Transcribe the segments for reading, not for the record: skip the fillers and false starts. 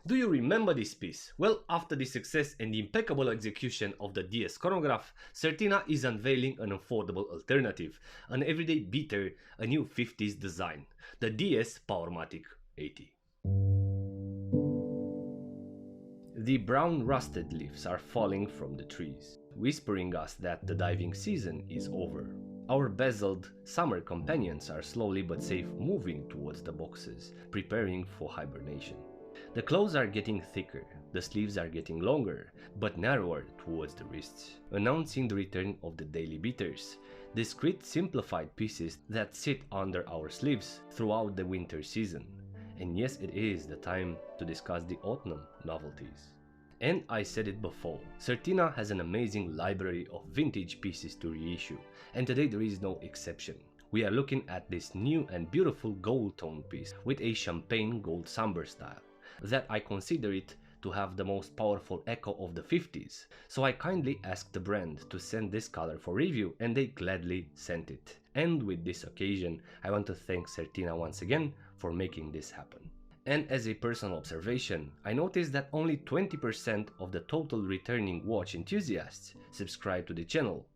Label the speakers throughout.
Speaker 1: Do you remember this piece? Well, after the success and the impeccable execution of the DS chronograph, Certina is unveiling an affordable alternative, an everyday beater, a new 50s design, the DS Powermatic 80. The brown rusted leaves are falling from the trees, whispering us that the diving season is over. Our bezeled summer companions are slowly but safe moving towards the boxes, preparing for hibernation. The clothes are getting thicker, the sleeves are getting longer, but narrower towards the wrists, announcing the return of the daily beaters, discreet simplified pieces that sit under our sleeves throughout the winter season. And yes, it is the time to discuss the autumn novelties. And I said it before, Certina has an amazing library of vintage pieces to reissue, and today there is no exception. We are looking at this new and beautiful gold tone piece with a champagne gold somber style, that I consider it to have the most powerful echo of the 50s, so I kindly asked the brand to send this color for review and they gladly sent it. And with this occasion, I want to thank Certina once again for making this happen. And as a personal observation, I noticed that only 20% of the total returning watch enthusiasts subscribe to the channel.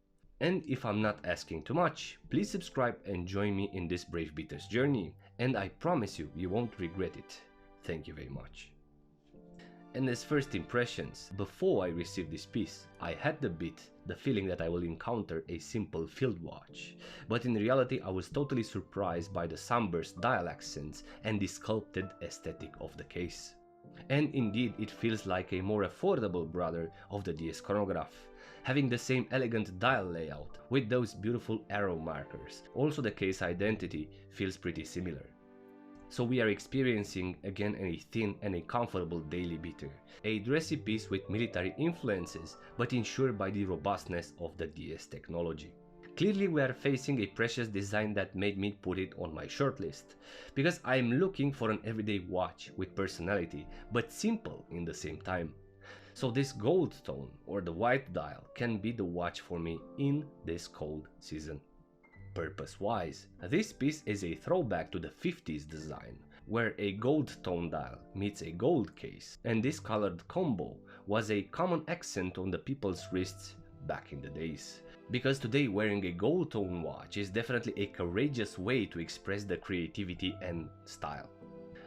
Speaker 1: And if I'm not asking too much, please subscribe and join me in this brave beater's journey, and I promise you, you won't regret it. Thank you very much. And as first impressions, before I received this piece, I had the feeling that I will encounter a simple field watch. But in reality, I was totally surprised by the sunburst dial accents and the sculpted aesthetic of the case. And indeed, it feels like a more affordable brother of the DS chronograph, having the same elegant dial layout with those beautiful arrow markers. Also, the case identity feels pretty similar. So we are experiencing again a thin and a comfortable daily beater, a dressy piece with military influences but ensured by the robustness of the DS technology. Clearly we are facing a precious design that made me put it on my shortlist, because I am looking for an everyday watch with personality but simple in the same time. So this gold tone or the white dial can be the watch for me in this cold season. Purpose-wise, this piece is a throwback to the 50s design, where a gold tone dial meets a gold case, and this colored combo was a common accent on the people's wrists back in the days. Because today wearing a gold tone watch is definitely a courageous way to express the creativity and style.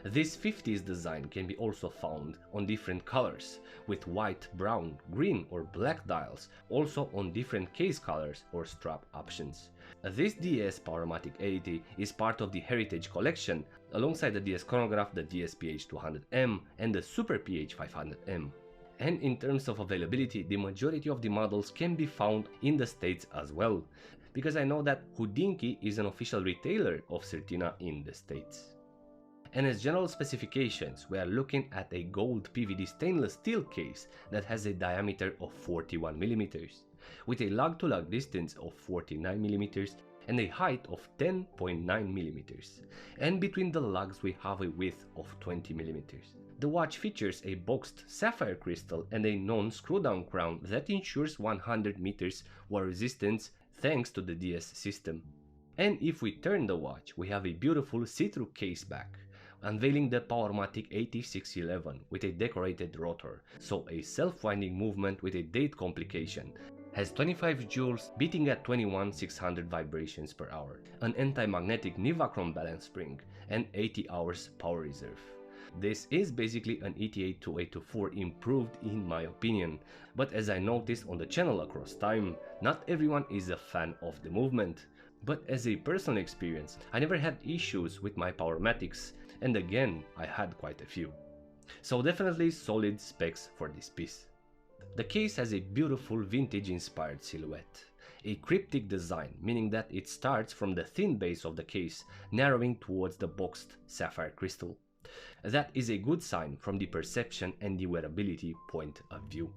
Speaker 1: This 50s design can be also found on different colors, with white, brown, green or black dials, also on different case colors or strap options. This DS Powermatic 80 is part of the Heritage Collection, alongside the DS chronograph, the DS PH200M and the Super PH500M. And in terms of availability, the majority of the models can be found in the States as well, because I know that Hodinkee is an official retailer of Certina in the States. And as general specifications, we are looking at a gold PVD stainless steel case that has a diameter of 41mm, with a lug-to-lug distance of 49mm and a height of 10.9mm, and between the lugs we have a width of 20mm. The watch features a boxed sapphire crystal and a non-screw-down crown that ensures 100 meters wear resistance thanks to the DS system. And if we turn the watch, we have a beautiful see-through case back, unveiling the Powermatic 8611 with a decorated rotor, so a self-winding movement with a date complication, has 25 joules beating at 21,600 vibrations per hour, an anti-magnetic Nivacron balance spring, and 80 hours power reserve. This is basically an ETA2824 improved in my opinion, but as I noticed on the channel across time, not everyone is a fan of the movement. But as a personal experience, I never had issues with my Powermatics, and again, I had quite a few. So definitely solid specs for this piece. The case has a beautiful vintage inspired silhouette, a cryptic design, meaning that it starts from the thin base of the case, narrowing towards the boxed sapphire crystal. That is a good sign from the perception and the wearability point of view.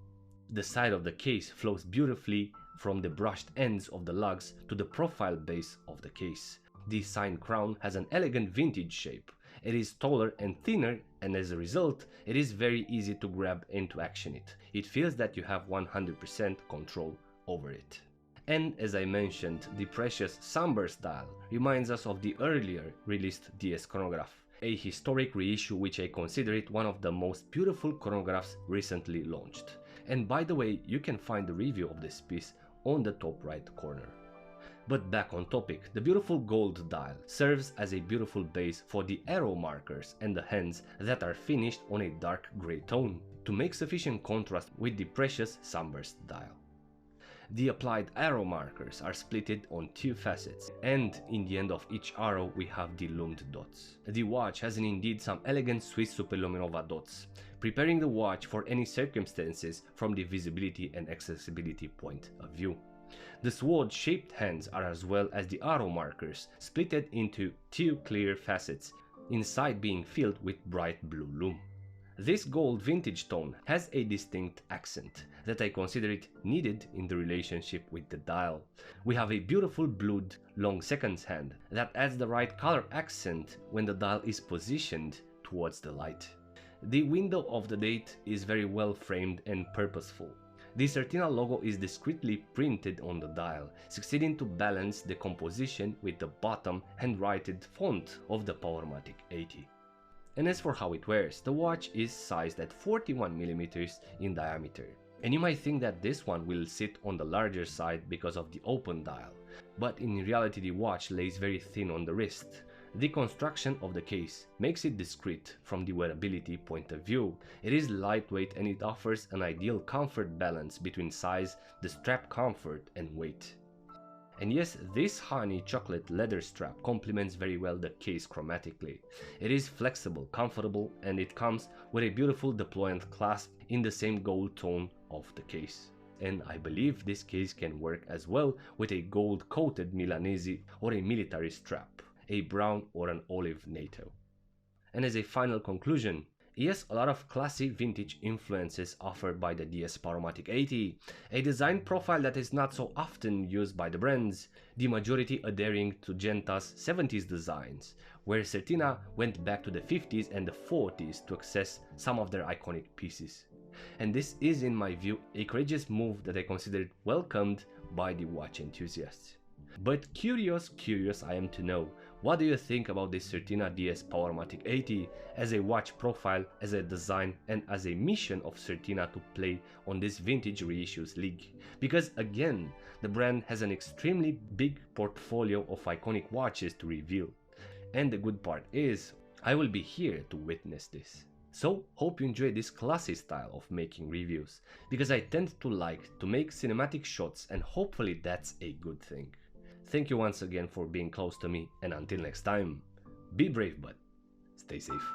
Speaker 1: The side of the case flows beautifully from the brushed ends of the lugs to the profile base of the case. The sign crown has an elegant vintage shape. It is taller and thinner, and as a result, it is very easy to grab and to action it. It feels that you have 100% control over it. And as I mentioned, the precious sunburst dial reminds us of the earlier released DS chronograph, a historic reissue which I consider it one of the most beautiful chronographs recently launched. And by the way, you can find the review of this piece on the top right corner. But back on topic, the beautiful gold dial serves as a beautiful base for the arrow markers and the hands that are finished on a dark grey tone to make sufficient contrast with the precious sunburst dial. The applied arrow markers are splitted on two facets, and in the end of each arrow we have the lumed dots. The watch has indeed some elegant Swiss Superluminova dots, preparing the watch for any circumstances from the visibility and accessibility point of view. The sword-shaped hands are, as well as the arrow markers, splitted into two clear facets, inside being filled with bright blue lume. This gold vintage tone has a distinct accent that I consider it needed in the relationship with the dial. We have a beautiful blued long seconds hand that adds the right color accent when the dial is positioned towards the light. The window of the date is very well framed and purposeful. The Certina logo is discreetly printed on the dial, succeeding to balance the composition with the bottom handwritten font of the Powermatic 80. And as for how it wears, the watch is sized at 41mm in diameter. And you might think that this one will sit on the larger side because of the open dial, but in reality the watch lays very thin on the wrist. The construction of the case makes it discreet from the wearability point of view. It is lightweight and it offers an ideal comfort balance between size, the strap comfort and weight. And yes, this honey chocolate leather strap complements very well the case chromatically. It is flexible, comfortable, and it comes with a beautiful deployant clasp in the same gold tone of the case. And I believe this case can work as well with a gold coated Milanese or a military strap, a brown or an olive NATO. And as a final conclusion, yes, a lot of classy vintage influences offered by the DS Powermatic 80, a design profile that is not so often used by the brands, the majority adhering to Genta's 70s designs, where Certina went back to the 50s and the 40s to access some of their iconic pieces. And this is, in my view, a courageous move that I considered welcomed by the watch enthusiasts. But curious I am to know, what do you think about this Certina DS Powermatic 80 as a watch profile, as a design and as a mission of Certina to play on this vintage reissues league? Because again, the brand has an extremely big portfolio of iconic watches to reveal. And the good part is, I will be here to witness this. So hope you enjoy this classy style of making reviews, because I tend to like to make cinematic shots and hopefully that's a good thing. Thank you once again for being close to me, and until next time, be brave but stay safe.